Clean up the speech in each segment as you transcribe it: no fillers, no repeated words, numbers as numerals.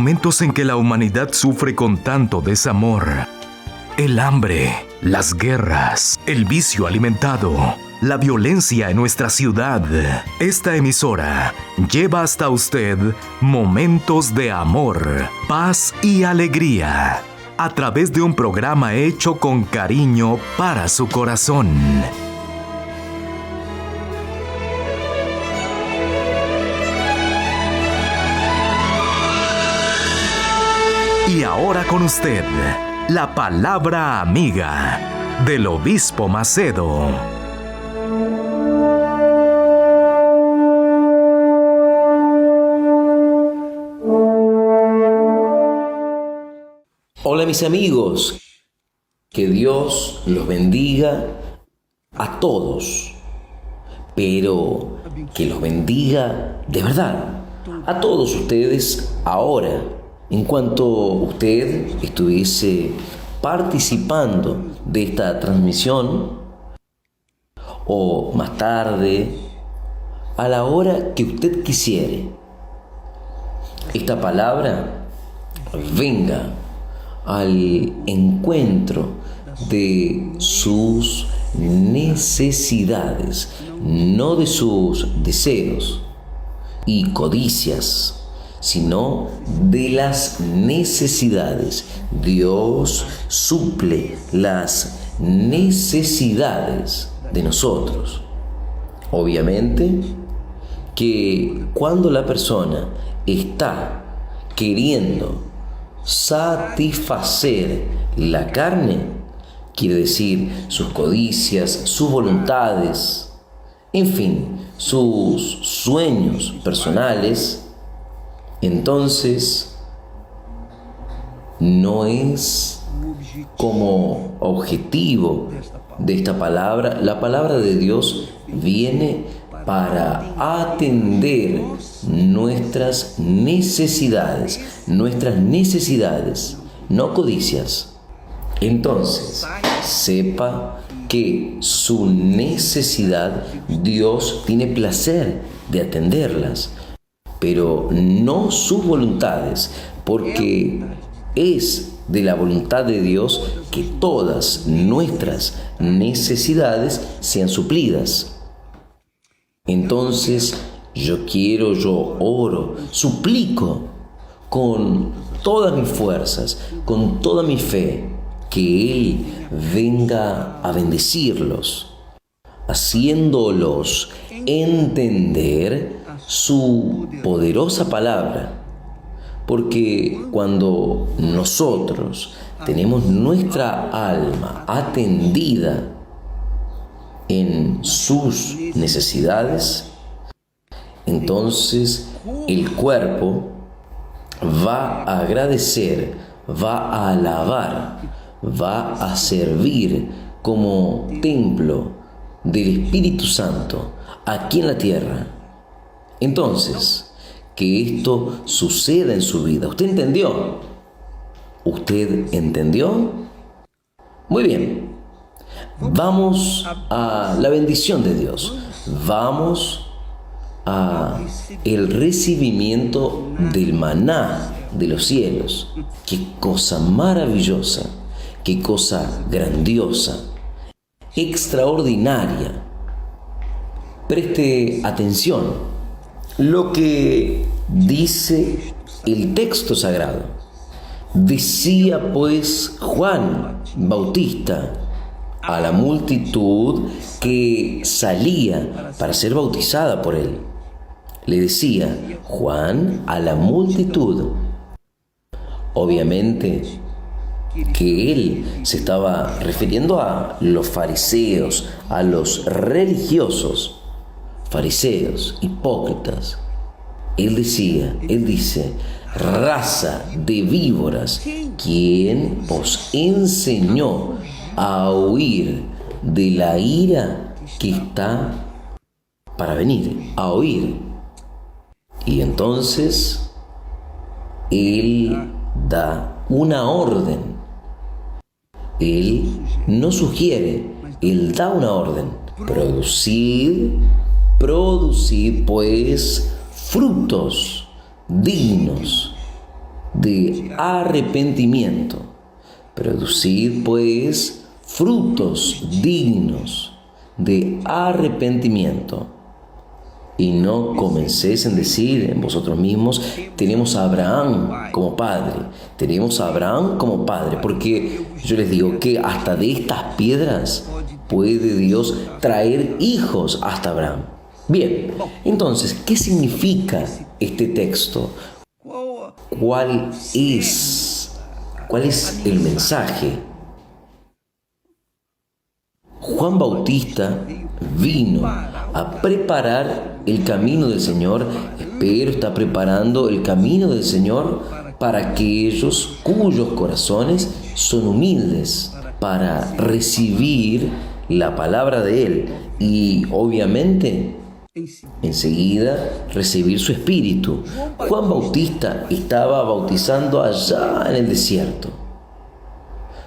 momentos en que la humanidad sufre con tanto desamor. El hambre, las guerras, el vicio alimentado, la violencia en nuestra ciudad. Esta emisora lleva hasta usted momentos de amor, paz y alegría, a través de un programa hecho con cariño para su corazón. Y ahora con usted, la palabra amiga del Obispo Macedo. Hola mis amigos, que Dios los bendiga a todos, pero que los bendiga de verdad a todos ustedes ahora. En cuanto usted estuviese participando de esta transmisión, o más tarde, a la hora que usted quisiere, esta palabra venga al encuentro de sus necesidades, no de sus deseos y codicias, sino de las necesidades. Dios suple las necesidades de nosotros. Obviamente que cuando la persona está queriendo satisfacer la carne, quiere decir sus codicias, sus voluntades, en fin, sus sueños personales, entonces no es como objetivo de esta palabra. La palabra de Dios viene para atender nuestras necesidades, no codicias. Entonces, sepa que su necesidad, Dios tiene placer de atenderlas, pero no sus voluntades, porque es de la voluntad de Dios que todas nuestras necesidades sean suplidas. Entonces, yo oro, suplico con todas mis fuerzas, con toda mi fe, que Él venga a bendecirlos, haciéndolos entender su poderosa palabra. Porque cuando nosotros tenemos nuestra alma atendida en sus necesidades, entonces el cuerpo va a agradecer, va a alabar, va a servir como templo del Espíritu Santo aquí en la tierra. Entonces, que esto suceda en su vida. ¿Usted entendió? ¿Usted entendió? Muy bien. Vamos a la bendición de Dios. Vamos a el recibimiento del maná de los cielos. Qué cosa maravillosa, qué cosa grandiosa, extraordinaria. Preste atención lo que dice el texto sagrado. Decía pues Juan Bautista a la multitud que salía para ser bautizada por él. Le decía Juan a la multitud. Obviamente que él se estaba refiriendo a los fariseos, a los religiosos, fariseos, hipócritas. Él dice, raza de víboras, ¿quién os enseñó a huir de la ira que está para venir? A huir. Y entonces Él da una orden. Él no sugiere, Él da una orden. Producid pues frutos dignos de arrepentimiento. Producid, pues, frutos dignos de arrepentimiento. Y no comencéis en decir en vosotros mismos, tenemos a Abraham como padre, tenemos a Abraham como padre, porque yo les digo que hasta de estas piedras puede Dios traer hijos hasta Abraham. Bien, entonces, ¿qué significa este texto? ¿Cuál es el mensaje? Juan Bautista vino a preparar el camino del Señor, pero está preparando el camino del Señor para aquellos cuyos corazones son humildes, para recibir la palabra de Él y obviamente enseguida recibir su espíritu. Juan Bautista estaba bautizando allá en el desierto,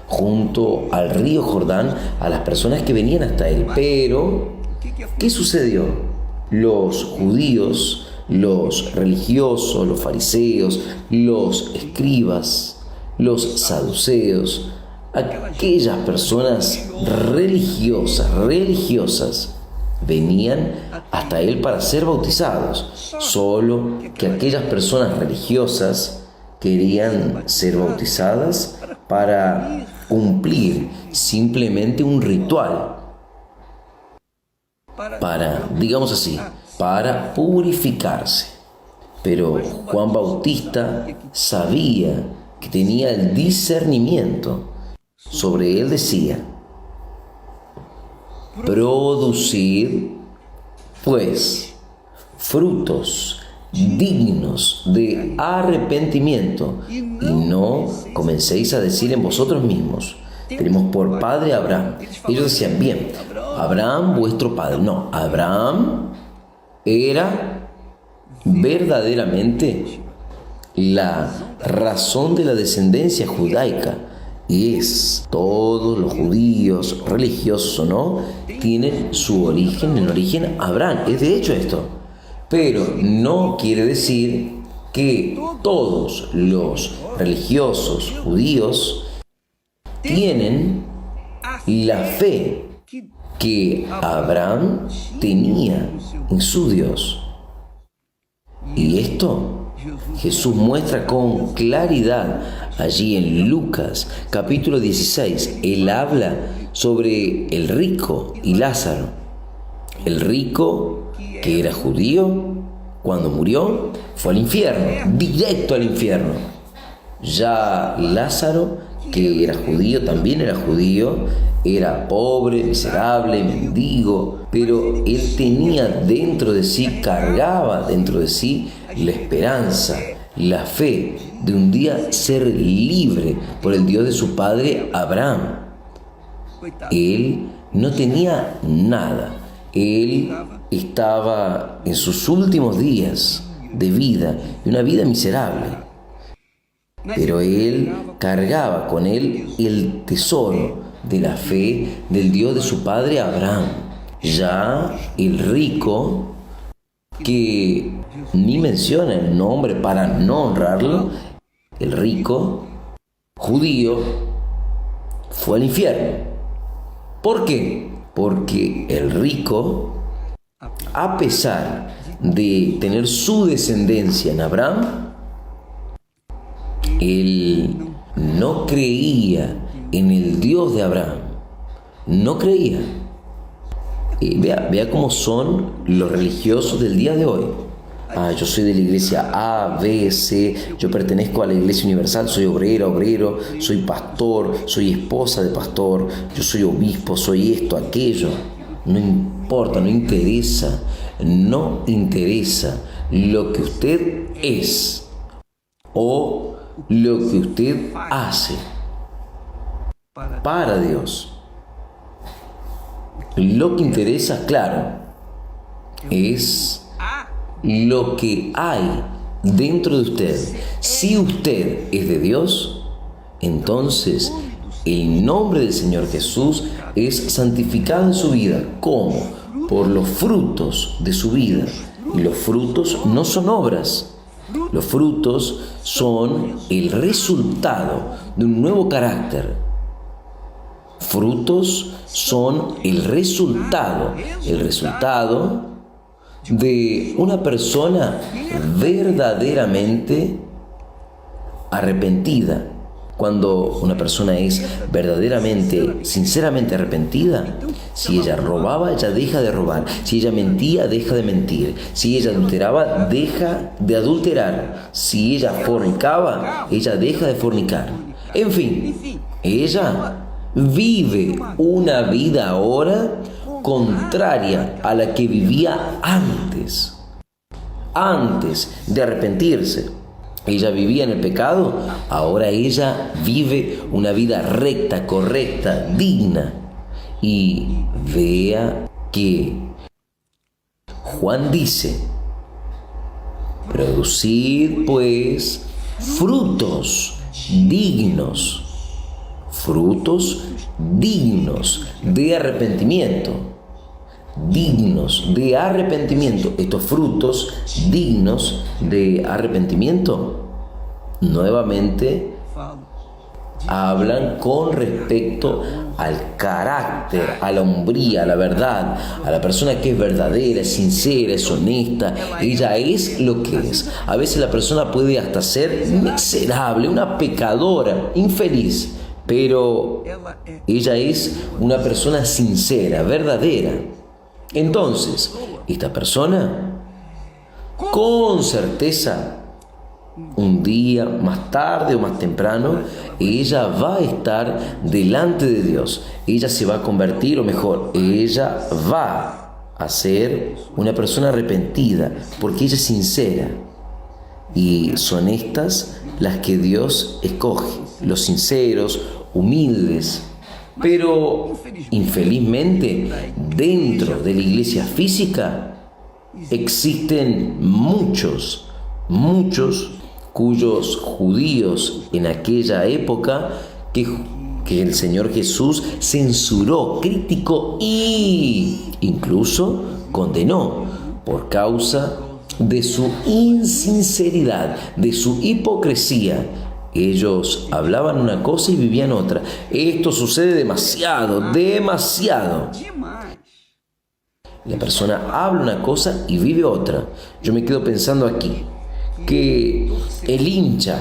junto al río Jordán, a las personas que venían hasta él. Pero, ¿qué sucedió? Los judíos, los religiosos, los fariseos, los escribas, los saduceos, aquellas personas religiosas, venían hasta él para ser bautizados. Solo que aquellas personas religiosas querían ser bautizadas para cumplir simplemente un ritual, digamos así, para purificarse. Pero Juan Bautista sabía que tenía el discernimiento. Sobre él decía: producid, pues, frutos dignos de arrepentimiento, y no comencéis a decir en vosotros mismos, tenemos por padre a Abraham. Ellos decían, bien, Abraham vuestro padre. No, Abraham era verdaderamente la razón de la descendencia judaica. Y todos los judíos, religiosos o no, tienen su origen, en origen Abraham. Es de hecho esto. Pero no quiere decir que todos los religiosos judíos tienen la fe que Abraham tenía en su Dios. Y esto Jesús muestra con claridad allí en Lucas capítulo 16. Él habla sobre el rico y Lázaro. El rico, que era judío, cuando murió, fue al infierno, directo al infierno. Ya Lázaro, que era judío, también era judío, era pobre, miserable, mendigo, pero él tenía dentro de sí, cargaba dentro de sí la esperanza, la fe de un día ser libre por el Dios de su padre Abraham. Él no tenía nada, él estaba en sus últimos días de vida, de una vida miserable, pero él cargaba con él el tesoro de la fe del Dios de su padre Abraham. Ya el rico, que ni menciona el nombre para no honrarlo, el rico judío fue al infierno. ¿Por qué? Porque el rico, a pesar de tener su descendencia en Abraham, él no creía en el Dios de Abraham. No creía. Vea cómo son los religiosos del día de hoy. Yo soy de la iglesia A, B, C, yo pertenezco a la iglesia universal, soy obrero, soy pastor, soy esposa de pastor, yo soy obispo, soy esto, aquello. No importa, no interesa lo que usted es o lo que usted hace para Dios. Lo que interesa, claro, es lo que hay dentro de usted. Si usted es de Dios, entonces el nombre del Señor Jesús es santificado en su vida. ¿Cómo? Por los frutos de su vida. Y los frutos no son obras. Los frutos son el resultado de un nuevo carácter. Frutos son el resultado de una persona verdaderamente arrepentida. Cuando una persona es verdaderamente, sinceramente arrepentida, si ella robaba, ella deja de robar. Si ella mentía, deja de mentir. Si ella adulteraba, deja de adulterar. Si ella fornicaba, ella deja de fornicar. En fin, ella vive una vida ahora contraria a la que vivía antes de arrepentirse. Ella vivía en el pecado, ahora ella vive una vida recta, correcta, digna. Y vea que Juan dice: producid pues frutos dignos de arrepentimiento. Estos frutos dignos de arrepentimiento nuevamente hablan con respecto al carácter, a la hombría, a la verdad, a la persona que es verdadera, es sincera, es honesta. Ella es lo que es. A veces la persona puede hasta ser miserable, una pecadora, infeliz, pero ella es una persona sincera, verdadera. Entonces, esta persona, con certeza, un día más tarde o más temprano, ella va a estar delante de Dios. Ella se va a convertir, o mejor, ella va a ser una persona arrepentida, porque ella es sincera. Y son estas las que Dios escoge, los sinceros, humildes. Pero infelizmente, dentro de la iglesia física existen muchos cuyos judíos en aquella época que el Señor Jesús censuró, criticó e incluso condenó por causa de su insinceridad, de su hipocresía. Ellos hablaban una cosa y vivían otra. Esto sucede demasiado. La persona habla una cosa y vive otra. Yo me quedo pensando aquí que el hincha,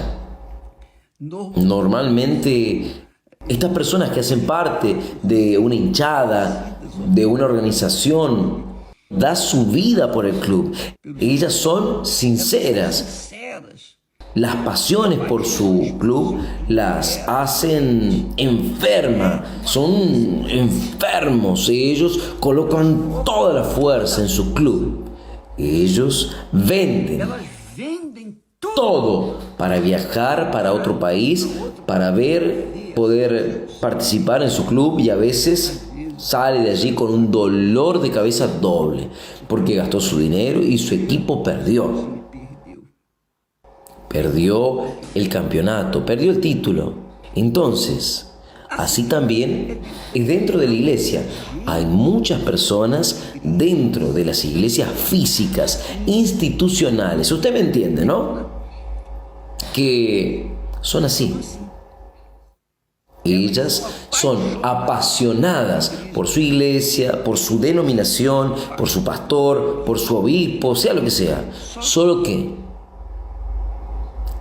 normalmente estas personas que hacen parte de una hinchada, de una organización, da su vida por el club. Ellas son sinceras. Las pasiones por su club las hacen enfermas, son enfermos. Ellos colocan toda la fuerza en su club. Ellos venden todo para viajar para otro país, para poder participar en su club, y a veces sale de allí con un dolor de cabeza doble, porque gastó su dinero y su equipo perdió. Perdió el campeonato, perdió el título. Entonces, así también es dentro de la iglesia. Hay muchas personas dentro de las iglesias físicas, institucionales. Usted me entiende, ¿no? Que son así. Ellas son apasionadas por su iglesia, por su denominación, por su pastor, por su obispo, sea lo que sea. Solo que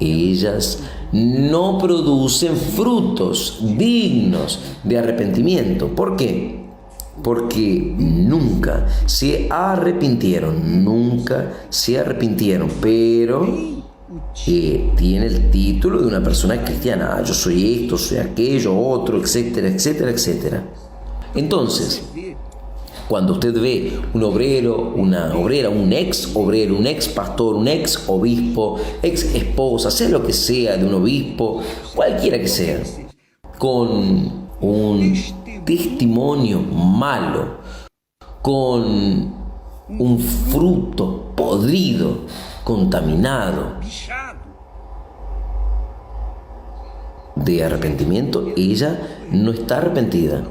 ellas no producen frutos dignos de arrepentimiento. ¿Por qué? Porque nunca se arrepintieron, pero tiene el título de una persona cristiana. Yo soy esto, soy aquello, otro, etcétera, etcétera, etcétera. Entonces, cuando usted ve un obrero, una obrera, un ex obrero, un ex pastor, un ex obispo, ex esposa, sea lo que sea de un obispo, cualquiera que sea, con un testimonio malo, con un fruto podrido, contaminado de arrepentimiento, ella no está arrepentida.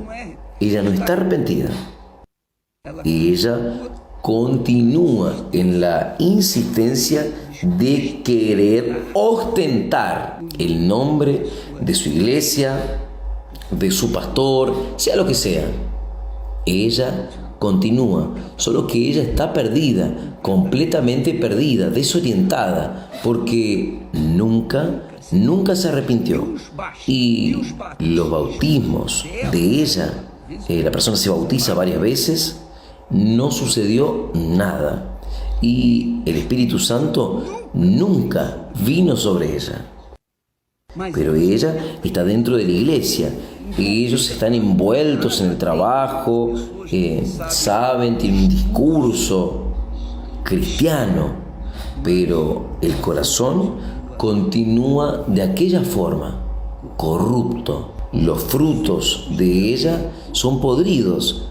Y ella continúa en la insistencia de querer ostentar el nombre de su iglesia, de su pastor, sea lo que sea. Ella continúa, solo que ella está perdida, completamente perdida, desorientada, porque nunca se arrepintió. Y los bautismos de ella, la persona se bautiza varias veces, no sucedió nada. Y el Espíritu Santo nunca vino sobre ella. Pero ella está dentro de la iglesia. Ellos están envueltos en el trabajo, saben, tienen un discurso cristiano, pero el corazón continúa de aquella forma, corrupto. Los frutos de ella son podridos.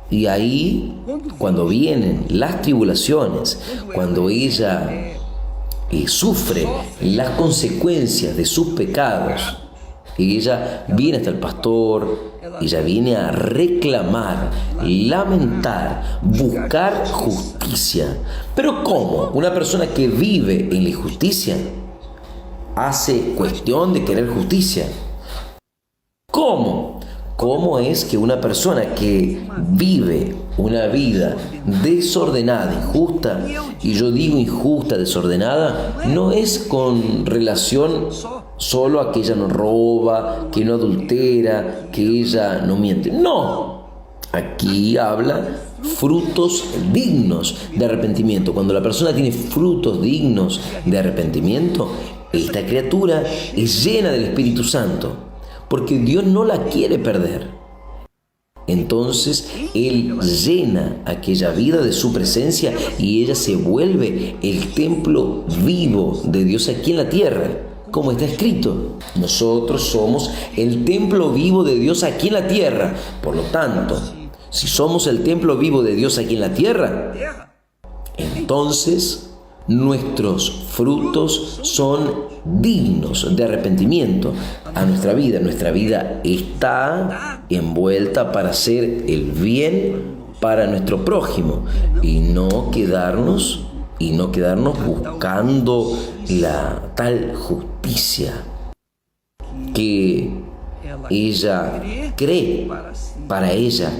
Y ahí, cuando vienen las tribulaciones, cuando ella sufre las consecuencias de sus pecados, ella viene hasta el pastor, ella viene a reclamar, lamentar, buscar justicia. Pero ¿cómo? Una persona que vive en la injusticia hace cuestión de querer justicia. ¿Cómo? ¿Cómo es que una persona que vive una vida desordenada, injusta, y yo digo injusta, desordenada, no es con relación solo a que ella no roba, que no adultera, que ella no miente? No, aquí habla frutos dignos de arrepentimiento. Cuando la persona tiene frutos dignos de arrepentimiento, esta criatura es llena del Espíritu Santo, porque Dios no la quiere perder. Entonces Él llena aquella vida de su presencia y ella se vuelve el templo vivo de Dios aquí en la tierra, como está escrito. Nosotros somos el templo vivo de Dios aquí en la tierra. Por lo tanto, si somos el templo vivo de Dios aquí en la tierra, entonces nuestros frutos son dignos de arrepentimiento a nuestra vida. Nuestra vida está envuelta para hacer el bien para nuestro prójimo y no quedarnos buscando la tal justicia que ella cree para ella,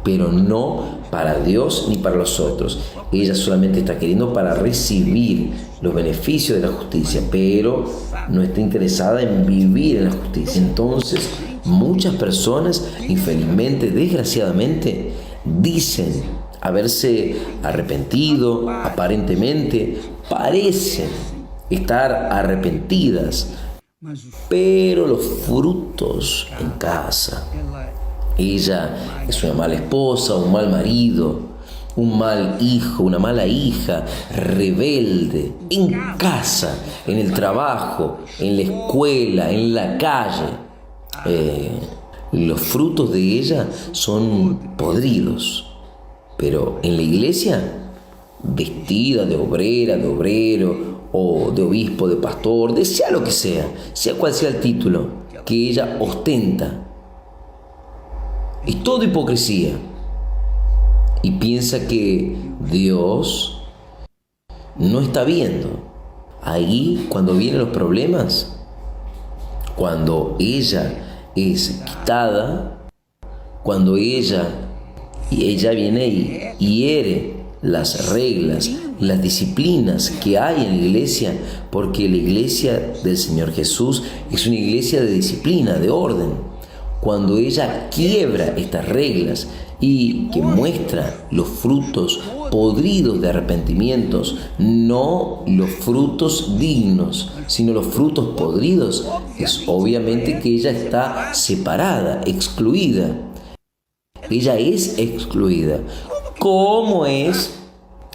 pero no para Dios ni para los otros. Ella solamente está queriendo para recibir los beneficios de la justicia, pero no está interesada en vivir en la justicia. Entonces, muchas personas, infelizmente, desgraciadamente, dicen haberse arrepentido, aparentemente, parecen estar arrepentidas, pero los frutos en casa. Ella es una mala esposa, un mal marido, un mal hijo, una mala hija, rebelde, en casa, en el trabajo, en la escuela, en la calle. Los frutos de ella son podridos, pero en la iglesia, vestida de obrera, de obrero, o de obispo, de pastor, de sea lo que sea cual sea el título que ella ostenta, es todo hipocresía. Y piensa que Dios no está viendo. Ahí, cuando vienen los problemas, cuando ella es quitada, cuando ella viene y hiere las reglas, las disciplinas que hay en la iglesia, porque la iglesia del Señor Jesús es una iglesia de disciplina, de orden. Cuando ella quiebra estas reglas y que muestra los frutos podridos de arrepentimientos, no los frutos dignos, sino los frutos podridos, es obviamente que ella está separada, excluida. Ella es excluida. ¿Cómo es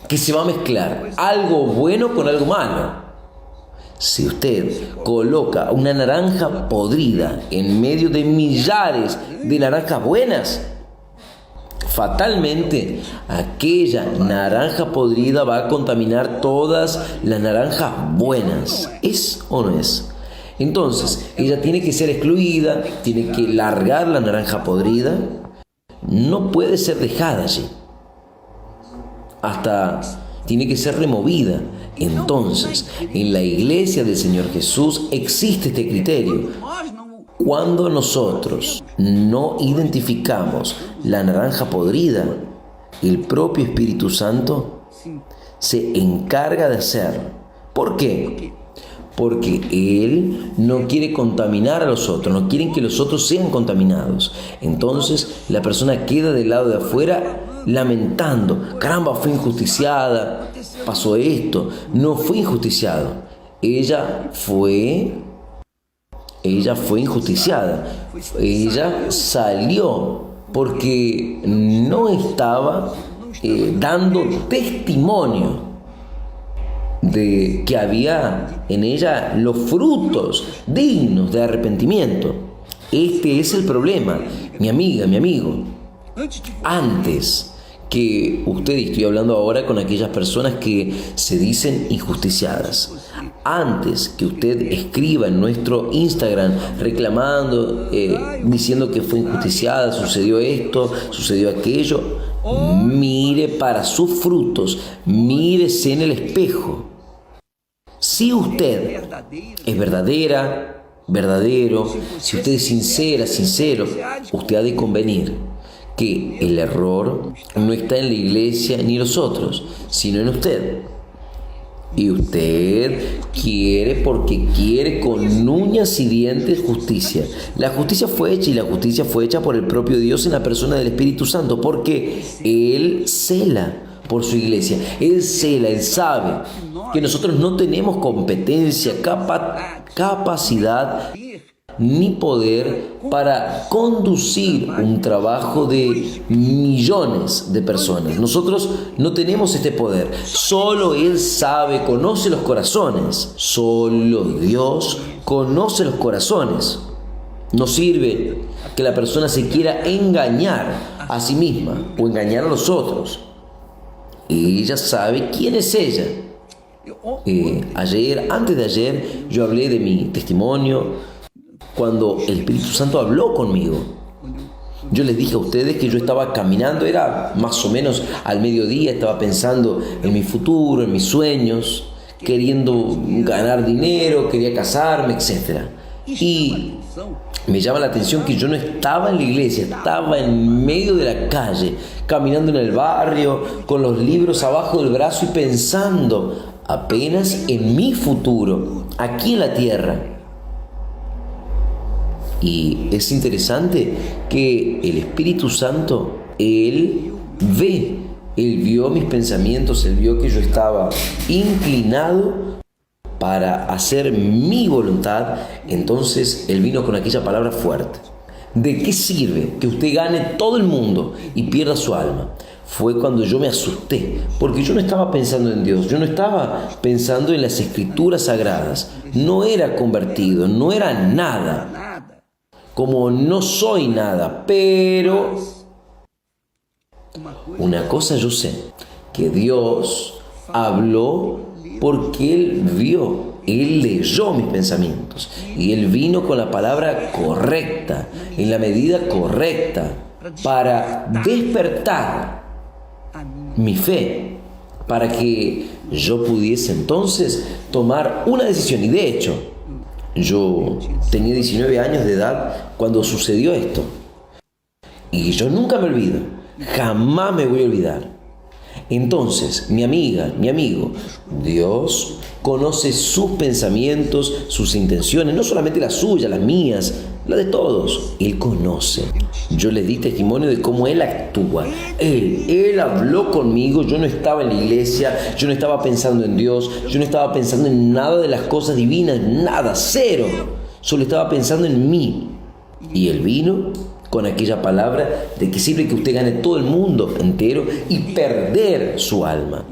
que se va a mezclar algo bueno con algo malo? Si usted coloca una naranja podrida en medio de millares de naranjas buenas, fatalmente aquella naranja podrida va a contaminar todas las naranjas buenas. ¿Es o no es? Entonces, ella tiene que ser excluida, tiene que largar la naranja podrida, no puede ser dejada allí hasta tiene que ser removida. Entonces, en la iglesia del Señor Jesús existe este criterio. Cuando nosotros no identificamos la naranja podrida, el propio Espíritu Santo se encarga de hacerlo. ¿Por qué? Porque Él no quiere contaminar a los otros, no quieren que los otros sean contaminados. Entonces la persona queda del lado de afuera lamentando: caramba, fue injusticiada, pasó esto. No fue injusticiado, ella fue injusticiada. Ella salió porque no estaba dando testimonio de que había en ella los frutos dignos de arrepentimiento. Este es el problema, mi amiga, mi amigo. Antes que usted, y estoy hablando ahora con aquellas personas que se dicen injusticiadas, antes que usted escriba en nuestro Instagram reclamando, diciendo que fue injusticiada, sucedió esto, sucedió aquello, mire para sus frutos, mírese en el espejo. Si usted es verdadero, si usted es sincero, usted ha de convenir que el error no está en la iglesia ni los otros, sino en usted. Y usted quiere, porque quiere con uñas y dientes justicia. La justicia fue hecha, y la justicia fue hecha por el propio Dios en la persona del Espíritu Santo, porque Él cela por su iglesia. Él cela, Él sabe que nosotros no tenemos competencia, capacidad ni poder para conducir un trabajo de millones de personas. Nosotros no tenemos este poder. Solo Él sabe, conoce los corazones. Solo Dios conoce los corazones. No sirve que la persona se quiera engañar a sí misma o engañar a los otros. Ella sabe quién es ella. Antes de ayer, yo hablé de mi testimonio cuando el Espíritu Santo habló conmigo. Yo les dije a ustedes que yo estaba caminando, era más o menos al mediodía, estaba pensando en mi futuro, en mis sueños, queriendo ganar dinero, quería casarme, etc. Y me llama la atención que yo no estaba en la iglesia, estaba en medio de la calle, caminando en el barrio, con los libros abajo del brazo y pensando apenas en mi futuro, aquí en la tierra. Y es interesante que el Espíritu Santo, Él vio mis pensamientos, Él vio que yo estaba inclinado para hacer mi voluntad. Entonces Él vino con aquella palabra fuerte: ¿de qué sirve que usted gane todo el mundo y pierda su alma? Fue cuando yo me asusté, porque yo no estaba pensando en Dios, yo no estaba pensando en las Escrituras sagradas, no era convertido, no era nada, como no soy nada. Pero una cosa yo sé, que Dios habló porque Él vio, Él leyó mis pensamientos y Él vino con la palabra correcta, en la medida correcta, para despertar mi fe, para que yo pudiese entonces tomar una decisión. Y de hecho, yo tenía 19 años de edad cuando sucedió esto. Y yo nunca me olvido, jamás me voy a olvidar. Entonces, mi amiga, mi amigo, Dios conoce sus pensamientos, sus intenciones, no solamente las suyas, las mías, las de todos. Él conoce. Yo le di testimonio de cómo Él actúa. Él habló conmigo. Yo no estaba en la iglesia, yo no estaba pensando en Dios, yo no estaba pensando en nada de las cosas divinas, nada, cero. Solo estaba pensando en mí. Y Él vino con aquella palabra: de que sirve que usted gane todo el mundo entero y perder su alma.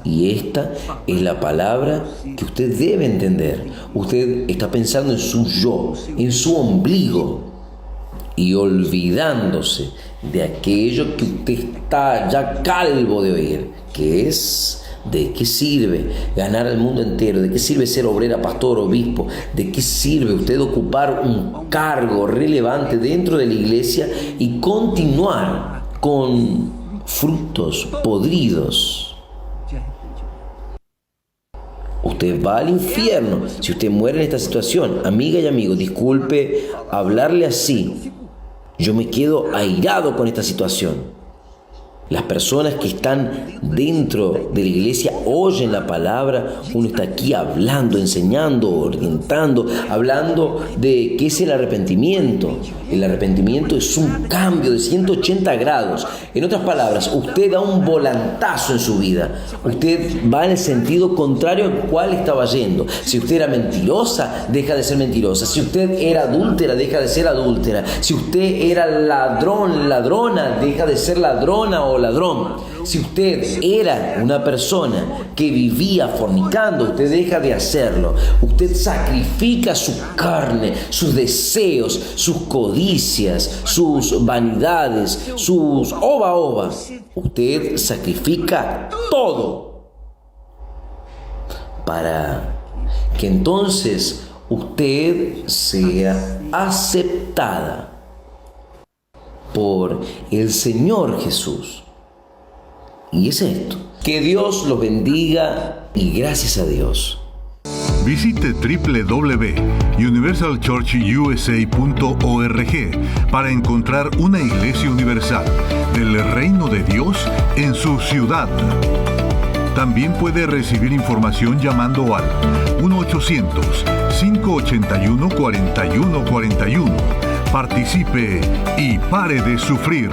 Y esta es la palabra que usted debe entender. Usted está pensando en su yo, en su ombligo, y olvidándose de aquello que usted está ya calvo de oír, que es: ¿de qué sirve ganar al mundo entero? ¿De qué sirve ser obrera, pastor, obispo? ¿De qué sirve usted ocupar un cargo relevante dentro de la iglesia y continuar con frutos podridos? usted va al infierno. Si usted muere en esta situación, amiga y amigo, disculpe hablarle así. Yo me quedo airado con esta situación. Las personas que están dentro de la iglesia oyen la palabra. Uno está aquí hablando, enseñando, orientando, hablando de qué es el arrepentimiento. El arrepentimiento es un cambio de 180 grados. En otras palabras, usted da un volantazo en su vida. Usted va en el sentido contrario al cual estaba yendo. Si usted era mentirosa, deja de ser mentirosa. Si usted era adúltera, deja de ser adúltera. Si usted era ladrón, ladrona, deja de ser ladrona o ladrón. Si usted era una persona que vivía fornicando, usted deja de hacerlo. Usted sacrifica su carne, sus deseos, sus codicias, sus vanidades, sus oba. Usted sacrifica todo para que entonces usted sea aceptada por el Señor Jesús. Y es esto. Que Dios los bendiga y gracias a Dios. Visite www.universalchurchusa.org para encontrar una iglesia universal del reino de Dios en su ciudad. También puede recibir información llamando al 1-800-581-4141. Participe y pare de sufrir.